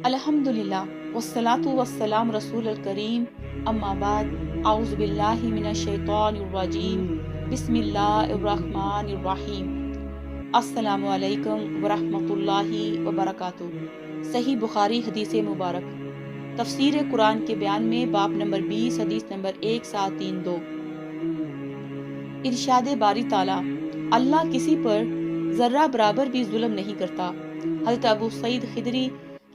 अल्हम्दुलिल्लाह वस्सलातु वस्सलाम रसूल करीम अम्मा बाद आउज़ु बिल्लाहि मिनश शैतानिर रजीम बिस्मिल्लाहिर्रहमानिर रहीम अस्सलामु अलैकुम वरहमतुल्लाहि वबरकातुहू। सही बुखारी हदीस मुबारक तफसीर कुरान के बयान में बाब नंबर 20 हदीस नंबर 1732। इरशाद बारी ताला, अल्लाह किसी पर जर्रा बराबर भी जुल्म नहीं करता। हज़रत अबू सईद खिदरी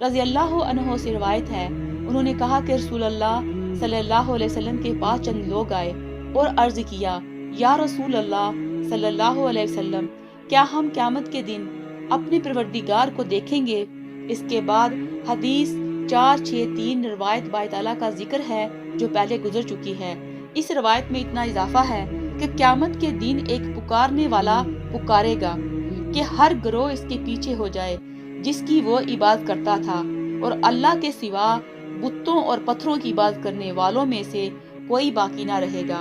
रज़ी अल्लाह अन्हो से रिवायत है, उन्होंने कहा कि रसूल अल्लाह सल्लल्लाहु अलैहि वसल्लम के पास चंद लोग आए और अर्ज किया, या रसूल अल्लाह सल्लल्लाहु अलैहि वसल्लम, क्या हम क़यामत के दिन अपने परवरदिगार को देखेंगे? इसके बाद हदीस 463 रिवायत बारी ताला का जिक्र है जो पहले गुजर चुकी है। इस रिवायत में इतना इजाफा है कि क़यामत के दिन एक पुकारने वाला पुकारेगा कि हर गिरोह इसके पीछे हो जाए जिसकी वो इबादत करता था, और अल्लाह के सिवा बुतों और पत्थरों की इबादत करने वालों में से कोई बाकी ना रहेगा।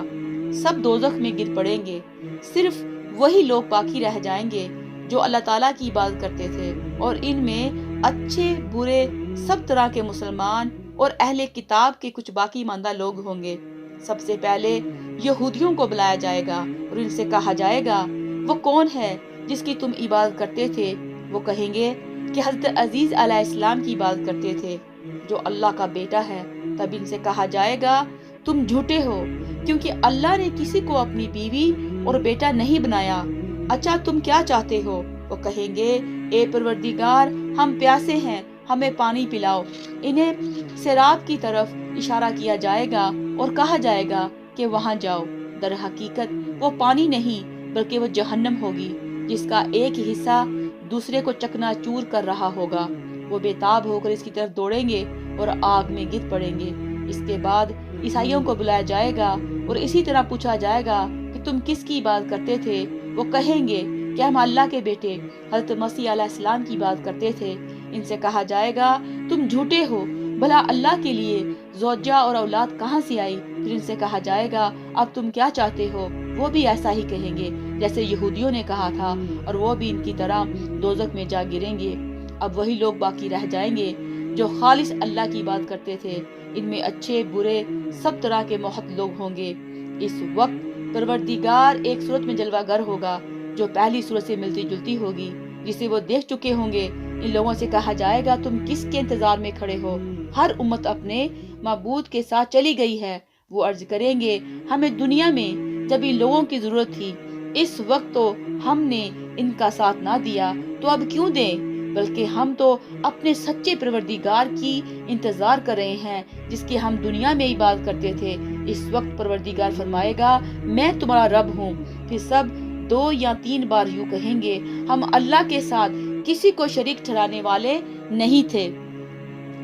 सब दोज़ख में गिर पड़ेंगे, सिर्फ वही लोग बाकी रह जाएंगे जो अल्लाह ताला की इबादत करते थे, और इनमें अच्छे बुरे सब तरह के मुसलमान और अहले किताब के कुछ बाकी मानदा लोग होंगे। सबसे पहले यहूदियों को बुलाया जाएगा और इनसे कहा जाएगा, वो कौन है जिसकी तुम इबादत करते थे? वो कहेंगे कि हज़रत अजीज अलैहिस्सलाम की इबादत करते थे जो अल्लाह का बेटा है। तब इनसे कहा जाएगा, तुम झूठे हो, क्योंकि अल्लाह ने किसी को अपनी बीवी और बेटा नहीं बनाया। अच्छा, तुम क्या चाहते हो? वो कहेंगे, ए परवरदिगार, हम प्यासे हैं, हमें पानी पिलाओ। इन्हें सिरात की तरफ इशारा किया जाएगा और कहा जाएगा कि वहां जाओ। दर हकीकत वो पानी नहीं बल्कि वो जहन्नम होगी जिसका एक हिस्सा दूसरे को चकनाचूर कर रहा होगा। वो बेताब होकर इसकी तरफ दौड़ेंगे और आग में गिर पड़ेंगे। इसके बाद ईसाइयों को बुलाया जाएगा और इसी तरह पूछा जाएगा कि तुम किसकी इबादत करते थे? वो कहेंगे कि हम अल्लाह के बेटे हज़रत मसीह अलैहिस्सलाम की इबादत करते थे। इनसे कहा जाएगा, तुम झूठे हो, भला अल्लाह के लिए ज़ौजा और औलाद कहाँ से आई? फिर इनसे कहा जाएगा, अब तुम क्या चाहते हो? वो भी ऐसा ही कहेंगे जैसे यहूदियों ने कहा था, और वो भी इनकी तरह दोज़ख में जा गिरेंगे। अब वही लोग बाकी रह जाएंगे जो खालिस अल्लाह की इबादत करते थे। इनमें अच्छे बुरे सब तरह के मोहत लोग होंगे। इस वक्त परवरदिगार एक सूरत में जलवागर होगा जो पहली सूरत से मिलती जुलती होगी, जिसे वो देख चुके होंगे। इन लोगों से कहा जाएगा, तुम किसके इंतजार में खड़े हो? हर उम्मत अपने माबूद के साथ चली गई है। वो अर्ज करेंगे, हमें दुनिया में जब इन लोगों की जरूरत थी, इस वक्त तो हमने इनका साथ ना दिया, तो अब क्यों दें? बल्कि हम तो अपने सच्चे परवरदिगार की इंतजार कर रहे हैं जिसकी हम दुनिया में इबादत करते थे। इस वक्त परवरदिगार फरमाएगा, मैं तुम्हारा रब हूँ। फिर सब 2 या 3 बार यूं कहेंगे, हम अल्लाह के साथ किसी को शरीक ठहराने वाले नहीं थे।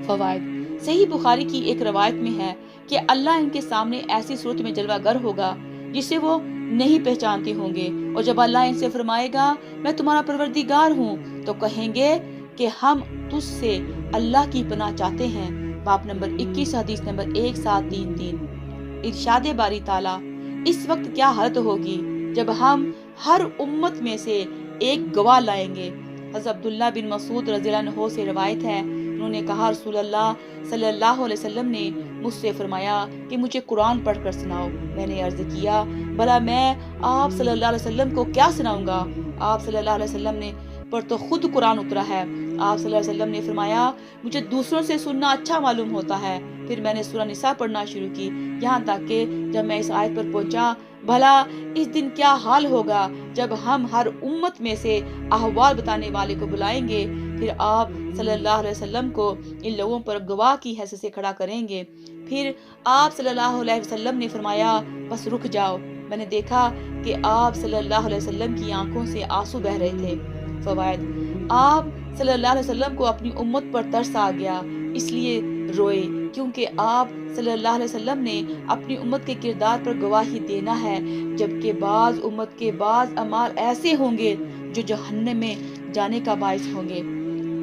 फवाइद सही बुखारी की एक रवायत में है कि अल्लाह इनके सामने ऐसी सूरत में जलवागर होगा जिसे वो नहीं पहचानते होंगे, और जब अल्लाह इनसे फरमाएगा, मैं तुम्हारा परवरदिगार हूँ, तो कहेंगे कि हम तुझसे अल्लाह की पनाह चाहते हैं। बाब नंबर 21 हदीस नंबर 1733। इरशाद बारी ताला, इस वक्त क्या हालत होगी जब हम हर उम्मत में से एक गवाह लाएंगे। हज़रत अब्दुल्लाह बिन मसूद रज़ियल्लाहु अन्हु से रिवायत है, उन्होंने कहा, रसूल अल्लाह सल्लल्लाहु अलैहि वसल्लम ने मुझसे फरमाया कि मुझे कुरान पढ़कर सुनाओ। मैंने अर्ज किया, भला मैं आप सल्लल्लाहु अलैहि वसल्लम को क्या सुनाऊंगा? आप सल्लल्लाहु अलैहि वसल्लम ने पर तो खुद कुरान उतरा है। आप सल्लल्लाहु अलैहि वसल्लम ने फरमाया, मुझे दूसरों से सुनना अच्छा मालूम होता है। फिर मैंने सूरह निसा पढ़ना शुरू की, यहाँ तक कि जब मैं इस आयत पर पहुंचा, भला इस दिन क्या हाल होगा जब हम हर उम्मत में से अहवाल बताने वाले को बुलाएंगे। फिर आप सल्लल्लाहु अलैहि वसल्लम को इन लोगों पर गवाह की हैसियत से खड़ा करेंगे। फिर आप सल्लल्लाहु अलैहि वसल्लम ने फरमाया, बस रुक जाओ। मैंने देखा कि आप सल्लल्लाहु अलैहि वसल्लम की आंखों से आंसू बह रहे थे। फवाइद, आप सल्लल्लाहु अलैहि वसल्लम को अपनी उम्मत पर तरस आ गया, इसलिए रोए, क्योंकि आप सल्लल्लाहु अलैहि वसल्लम ने अपनी उम्मत के किरदार पर गवाही देना है, जबकि बाज उम्मत के बाज अमाल ऐसे होंगे जो जहन्नम में जाने का बाइस होंगे।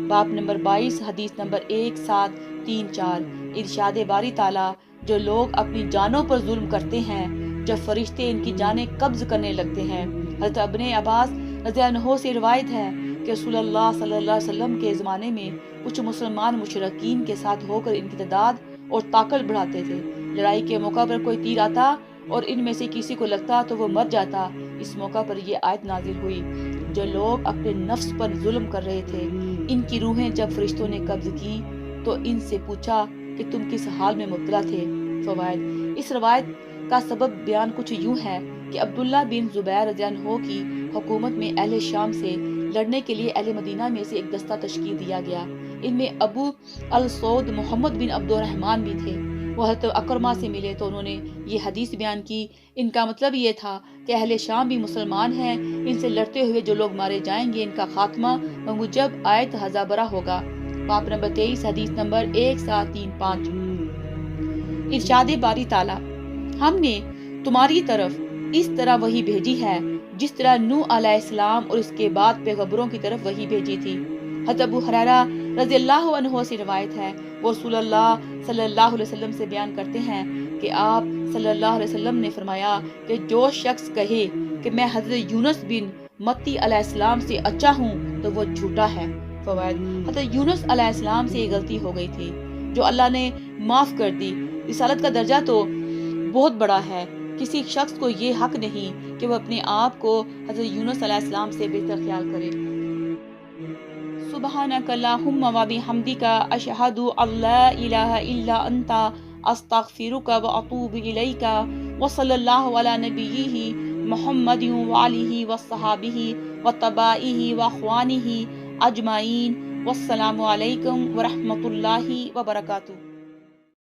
बाब नंबर 22 हदीस नंबर 1734। इरशाद बारी ताला, जो लोग अपनी जानों पर जुल्म करते हैं, जब फरिश्ते इनकी जानें कब्ज करने लगते हैं। हज़रत इब्ने अब्बास रज़ियल्लाहु अन्हु से रिवायत है, کہ رسول اللہ صلی اللہ علیہ وسلم کے زمانے میں کچھ مسلمان مشرکین کے ساتھ ہو کر ان کی تعداد اور طاقت بڑھاتے تھے۔ لڑائی کے موقع پر کوئی تیر آتا اور ان میں سے کسی کو لگتا تو وہ مر جاتا۔ اس موقع پر یہ آیت نازل ہوئی، جو لوگ اپنے نفس پر ظلم کر رہے تھے، ان کی روحیں جب فرشتوں نے قبض کی تو ان سے پوچھا کہ تم کس حال میں مبتلا تھے۔ فوائد: اس روایت کا سبب بیان کچھ یوں ہے کہ عبداللہ بن زبیر رضی اللہ عنہ کی حکومت میں اہل شام سے لڑنے کے لیے اہل مدینہ میں سے ایک دستہ تشکیل دیا گیا۔ ان میں ابو السعود محمد بن عبد الرحمن بھی تھے۔ وہ حضرت اکرمہ سے ملے تو انہوں نے یہ حدیث بیان کی۔ ان کا مطلب یہ تھا کہ اہل شام بھی مسلمان ہیں، ان سے لڑتے ہوئے جو لوگ مارے جائیں گے ان کا خاتمہ بموجب آیت ہزابرہ ہوگا۔ باب نمبر 23، حدیث نمبر 1735۔ ارشاد باری تعالیٰ: ہم نے تمہاری طرف اس طرح وحی بھیجی ہے جس طرح نوح علیہ السلام اور اس کے بعد پیغمبروں کی طرف وحی بھیجی تھی۔ حضرت ابو ہریرہ رضی اللہ عنہ سے روایت ہے، وہ رسول اللہ صلی اللہ علیہ وسلم سے بیان کرتے ہیں کہ آپ صلی اللہ علیہ وسلم نے فرمایا کہ جو شخص کہے کہ میں حضرت یونس بن متی علیہ السلام سے اچھا ہوں تو وہ جھوٹا ہے۔ فوائد: حضرت یونس علیہ السلام سے یہ غلطی ہو گئی تھی جو اللہ نے معاف کر دی۔ رسالت کا درجہ تو بہت بڑا ہے، کسی شخص کو یہ حق نہیں کہ وہ اپنے آپ کو حضرت یونس علیہ السلام سے بہتر خیال کرے۔ سبحانک اللہم و بحمدک اشہد ان لا الہ الا انت استغفرک و اتوب الیک و صلی اللہ علی نبیہ محمد و آلہ و صحابہ و تبائہ و اخوانہ اجمعین۔ والسلام علیکم ورحمۃ اللہ وبرکاتہ۔